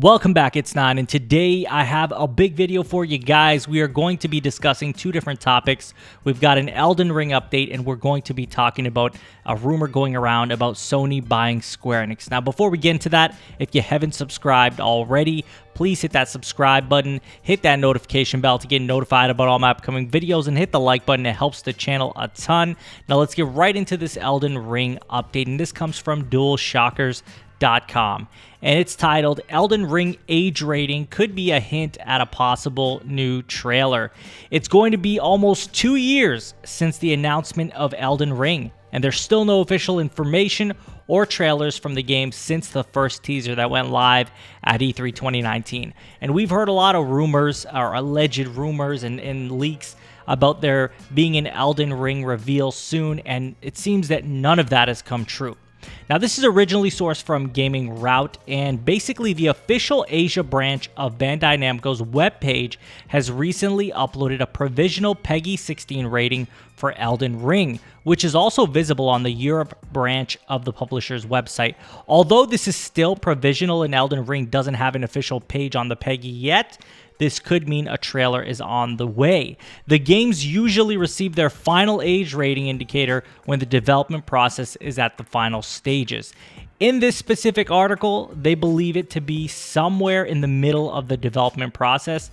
Welcome back, it's Nine, and today I have a big video for you guys. We are going to be discussing two different topics. We've got an Elden Ring update, and we're going to be talking about a rumor going around about Sony buying SquareEnix. Now, before we get into that, if you haven't subscribed already, please hit that subscribe button, hit that notification bell to get notified about all my upcoming videos, and hit the like button. It helps the channel a ton. Now, let's get right into this Elden Ring update, and this comes from DualShockers.com. And it's titled, Elden Ring Age Rating Could Be a Hint at a Possible New Trailer. It's going to be almost 2 years since the announcement of Elden Ring, and there's still no official information or trailers from the game since the first teaser that went live at E3 2019. And we've heard a lot of rumors, or alleged rumors and leaks, about there being an Elden Ring reveal soon, and it seems that none of that has come true. Now, this is originally sourced from Gaming Route, and basically the official Asia branch of Bandai Namco's webpage has recently uploaded a provisional PEGI 16 rating for Elden Ring, which is also visible on the Europe branch of the publisher's website. Although this is still provisional and Elden Ring doesn't have an official page on the PEGI yet, this could mean a trailer is on the way. The games usually receive their final age rating indicator when the development process is at the final stages. In this specific article, they believe it to be somewhere in the middle of the development process.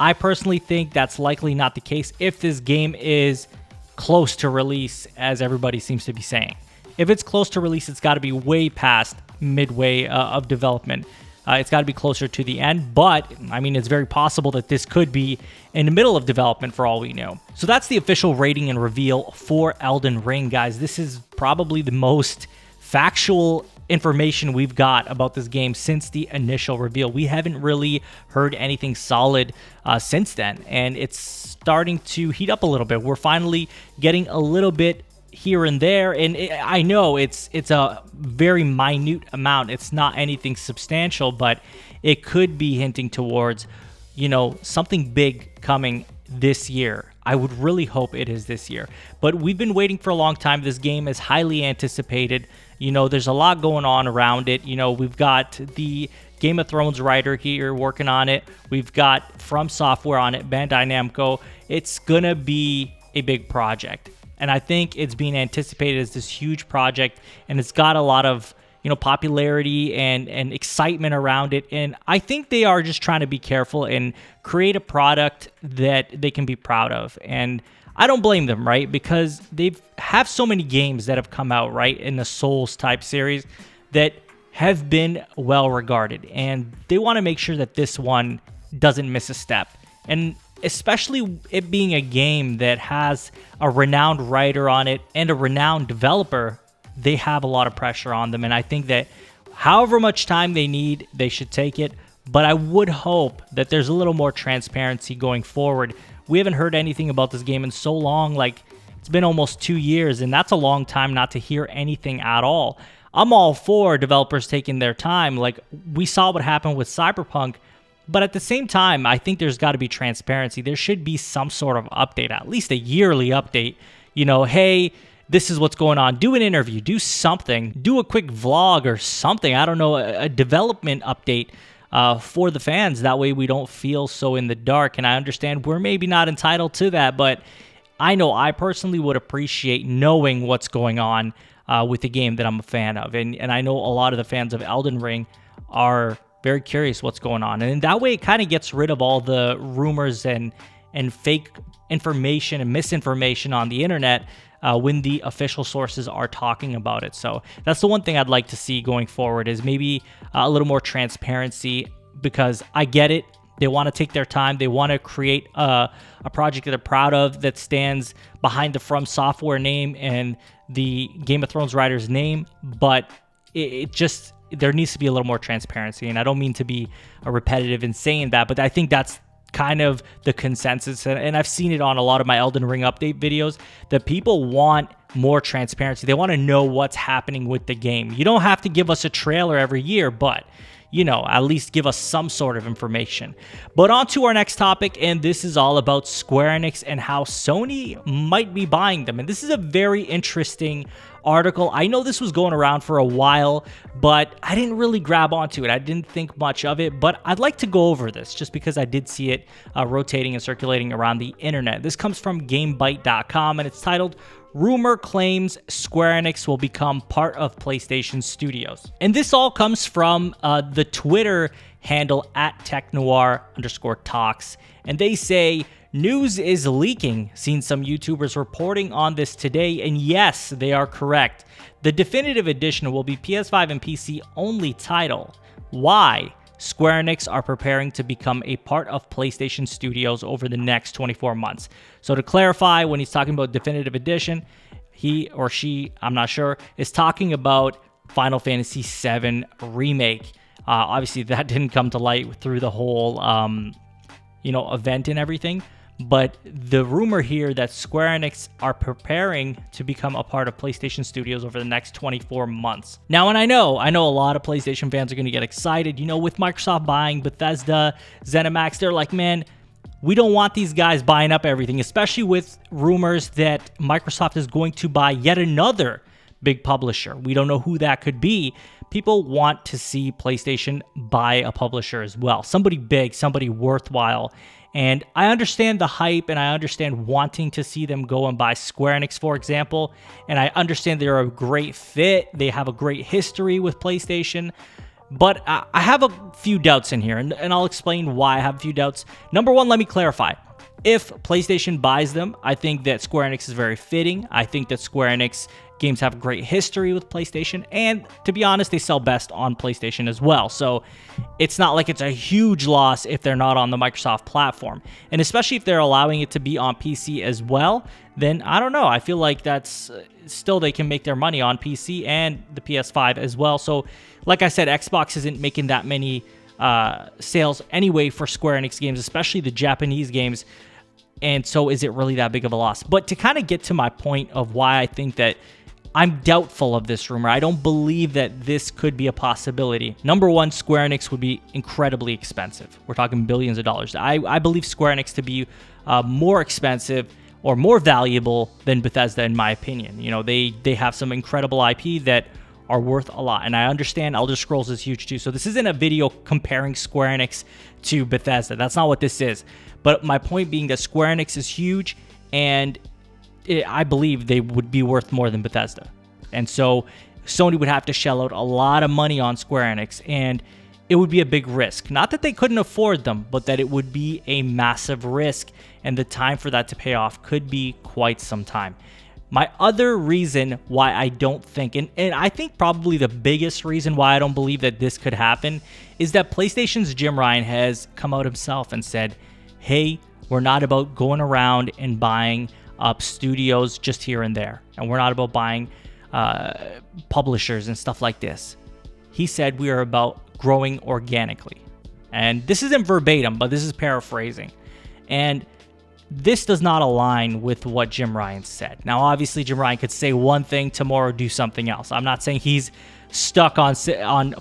I personally think that's likely not the case if this game is close to release, as everybody seems to be saying. If it's close to release, it's got to be way past midway of development. It's got to be closer to the end, but I mean, it's very possible that this could be in the middle of development for all we know. So that's the official rating and reveal for Elden Ring, guys. This is probably the most factual information we've got about this game since the initial reveal. We haven't really heard anything solid since then, and it's starting to heat up a little bit. We're finally getting a little bit here and there, and I know it's a very minute amount. It's not anything substantial, but it could be hinting towards, you know, something big coming this year. I would really hope it is this year, but we've been waiting for a long time. This game is highly anticipated. You know, there's a lot going on around it. You know, we've got the Game of Thrones writer here working on it. We've got From Software on it, Bandai Namco. It's gonna be a big project. And I think it's being anticipated as this huge project, and it's got a lot of, you know, popularity and excitement around it. And I think they are just trying to be careful and create a product that they can be proud of. And I don't blame them, right? Because they have so many games that have come out, right, in the Souls type series that have been well regarded. And they want to make sure that this one doesn't miss a step. And especially it being a game that has a renowned writer on it and a renowned developer, they have a lot of pressure on them. And I think that however much time they need, they should take it. But I would hope that there's a little more transparency going forward. We haven't heard anything about this game in so long. Like, it's been almost 2 years, and that's a long time not to hear anything at all. I'm all for developers taking their time. Like, we saw what happened with Cyberpunk. But at the same time, I think there's got to be transparency. There should be some sort of update, at least a yearly update. You know, hey, this is what's going on. Do an interview, do something, do a quick vlog or something. I don't know, a development update for the fans. That way we don't feel so in the dark. And I understand we're maybe not entitled to that, but I know I personally would appreciate knowing what's going on with the game that I'm a fan of. And I know a lot of the fans of Elden Ring are very curious what's going on, and that way it kind of gets rid of all the rumors and fake information and misinformation on the internet when the official sources are talking about it. So that's the one thing I'd like to see going forward, is maybe a little more transparency, because I get it. They want to take their time. They want to create a project that they're proud of, that stands behind the From Software name and the Game of Thrones writer's name, but it just, there needs to be a little more transparency. And I don't mean to be repetitive in saying that, but I think that's kind of the consensus. And I've seen it on a lot of my Elden Ring update videos, that people want more transparency. They want to know what's happening with the game. You don't have to give us a trailer every year, but, you know, at least give us some sort of information. But on to our next topic, and this is all about Square Enix and how Sony might be buying them. And this is a very interesting article. I know this was going around for a while, but I didn't really grab onto it. I didn't think much of it, but I'd like to go over this just because I did see it rotating and circulating around the internet. This comes from GameBite.com, and it's titled, Rumour claims Square Enix will become part of PlayStation Studios. And this all comes from the Twitter handle at @technoir_talks. And they say, news is leaking. Seen some YouTubers reporting on this today, and yes, they are correct. The definitive edition will be PS5 and PC only title. Why? Square Enix are preparing to become a part of PlayStation Studios over the next 24 months. So to clarify, when he's talking about definitive edition, he or she, I'm not sure, is talking about Final Fantasy VII Remake. Obviously, that didn't come to light through the whole, event and everything. But the rumor here that Square Enix are preparing to become a part of PlayStation Studios over the next 24 months. Now, and I know a lot of PlayStation fans are going to get excited. With Microsoft buying Bethesda, ZeniMax, they're like, man, we don't want these guys buying up everything, especially with rumors that Microsoft is going to buy yet another big publisher. We don't know who that could be. People want to see PlayStation buy a publisher as well. Somebody big, somebody worthwhile. And I understand the hype, and I understand wanting to see them go and buy Square Enix, for example. And I understand they're a great fit. They have a great history with PlayStation. But I have a few doubts in here, and I'll explain why I have a few doubts. Number one, let me clarify. If PlayStation buys them, I think that Square Enix is very fitting. I think that Square Enix games have a great history with PlayStation, and to be honest, they sell best on PlayStation as well. So it's not like it's a huge loss if they're not on the Microsoft platform. And especially if they're allowing it to be on PC as well, then I don't know. I feel like that's still they can make their money on PC and the PS5 as well. So like I said, Xbox isn't making that many sales anyway for Square Enix games, especially the Japanese games. And so is it really that big of a loss? But to kind of get to my point of why I think that I'm doubtful of this rumor, I don't believe that this could be a possibility. Number one, Square Enix would be incredibly expensive. We're talking billions of dollars. I believe Square Enix to be more expensive or more valuable than Bethesda, in my opinion. They have some incredible IP that are worth a lot. And I understand Elder Scrolls is huge too. So this isn't a video comparing Square Enix to Bethesda. That's not what this is. But my point being that Square Enix is huge, and I believe they would be worth more than Bethesda. And so Sony would have to shell out a lot of money on Square Enix, and it would be a big risk. Not that they couldn't afford them, but that it would be a massive risk, and the time for that to pay off could be quite some time. My other reason why I don't think, and I think probably the biggest reason why I don't believe that this could happen, is that PlayStation's Jim Ryan has come out himself and said, hey, we're not about going around and buying up studios just here and there, and we're not about buying publishers and stuff like this. He said we are about growing organically. And this isn't verbatim, but this is paraphrasing. And this does not align with what Jim Ryan said. Now, obviously, Jim Ryan could say one thing, tomorrow do something else. I'm not saying he's stuck on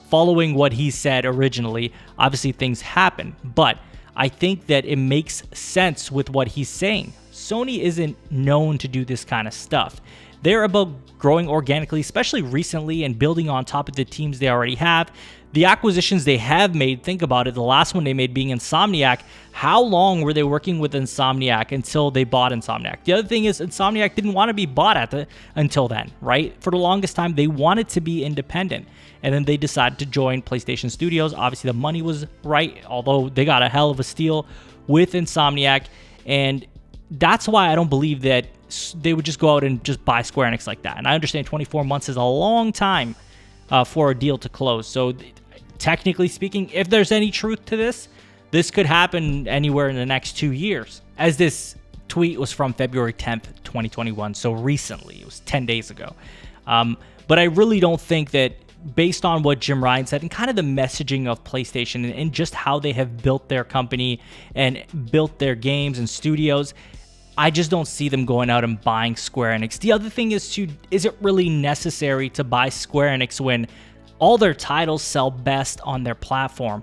following what he said originally. Obviously, things happen, but I think that it makes sense with what he's saying. Sony isn't known to do this kind of stuff. They're about growing organically, especially recently, and building on top of the teams they already have. The acquisitions they have made, think about it, the last one they made being Insomniac. How long were they working with Insomniac until they bought Insomniac? The other thing is Insomniac didn't want to be bought until then, right? For the longest time, they wanted to be independent. And then they decided to join PlayStation Studios. Obviously, the money was right, although they got a hell of a steal with Insomniac. And that's why I don't believe that they would just go out and just buy Square Enix like that. And I understand 24 months is a long time for a deal to close. So technically speaking, if there's any truth to this, this could happen anywhere in the next 2 years. As this tweet was from February 10th, 2021, so recently. It was 10 days ago. But I really don't think that, based on what Jim Ryan said and kind of the messaging of PlayStation and just how they have built their company and built their games and studios, I just don't see them going out and buying Square Enix. The other thing is, is it really necessary to buy Square Enix when all their titles sell best on their platform?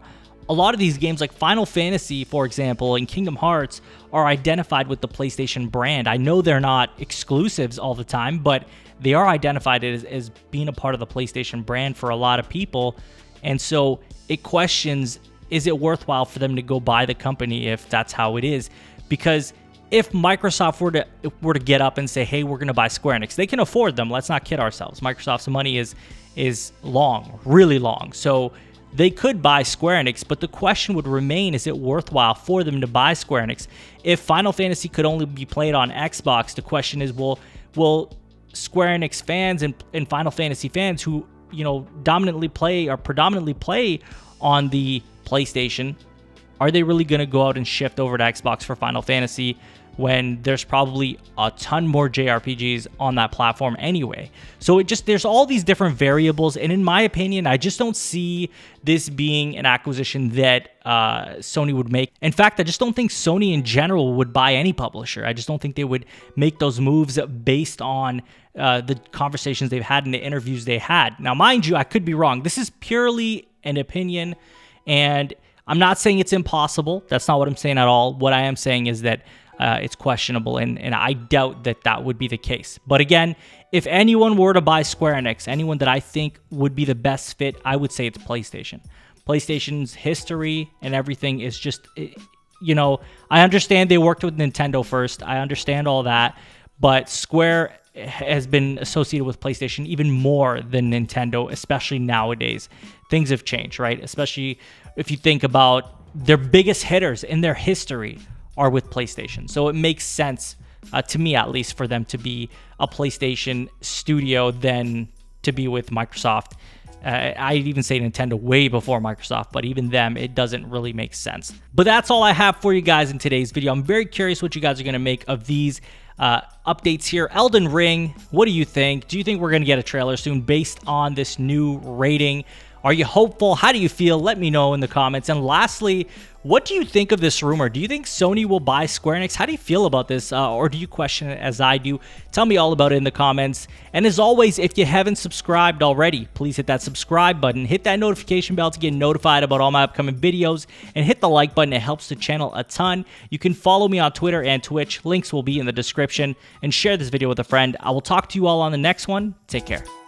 a lot of these games like Final Fantasy, for example, and Kingdom Hearts are identified with the PlayStation brand. I know they're not exclusives all the time, but they are identified as being a part of the PlayStation brand for a lot of people. And so it questions, is it worthwhile for them to go buy the company if that's how it is? Because if Microsoft were to get up and say, hey, we're going to buy SquareEnix, they can afford them. Let's not kid ourselves. Microsoft's money is long, really long. So they could buy SquareEnix, but the question would remain, is it worthwhile for them to buy SquareEnix? If Final Fantasy could only be played on Xbox, the question is, will SquareEnix fans and Final Fantasy fans who, predominantly play on the PlayStation, are they really going to go out and shift over to Xbox for Final Fantasy when there's probably a ton more JRPGs on that platform anyway? So there's all these different variables, and in my opinion, I just don't see this being an acquisition that Sony would make. In fact, I just don't think Sony in general would buy any publisher. I just don't think they would make those moves based on the conversations they've had and the interviews they had. Now, mind you, I could be wrong. This is purely an opinion, and I'm not saying it's impossible. That's not what I'm saying at all. What I am saying is that it's questionable, and I doubt that would be the case. But again, if anyone were to buy SquareEnix, anyone that I think would be the best fit, I would say it's PlayStation. PlayStation's history and everything is just, I understand they worked with Nintendo first. I understand all that. But Square has been associated with PlayStation even more than Nintendo, especially nowadays. Things have changed, right? Especially if you think about their biggest hitters in their history are with PlayStation. So it makes sense, to me at least, for them to be a PlayStation studio than to be with Microsoft. I'd even say Nintendo way before Microsoft, but even them, it doesn't really make sense. But that's all I have for you guys in today's video. I'm very curious what you guys are going to make of these updates here. Elden Ring, what do you think? Do you think we're going to get a trailer soon based on this new rating? Are you hopeful? How do you feel? Let me know in the comments. And lastly, what do you think of this rumor? Do you think Sony will buy SquareEnix? How do you feel about this? Or do you question it as I do? Tell me all about it in the comments. And as always, if you haven't subscribed already, please hit that subscribe button. Hit that notification bell to get notified about all my upcoming videos. And hit the like button. It helps the channel a ton. You can follow me on Twitter and Twitch. Links will be in the description. And share this video with a friend. I will talk to you all on the next one. Take care.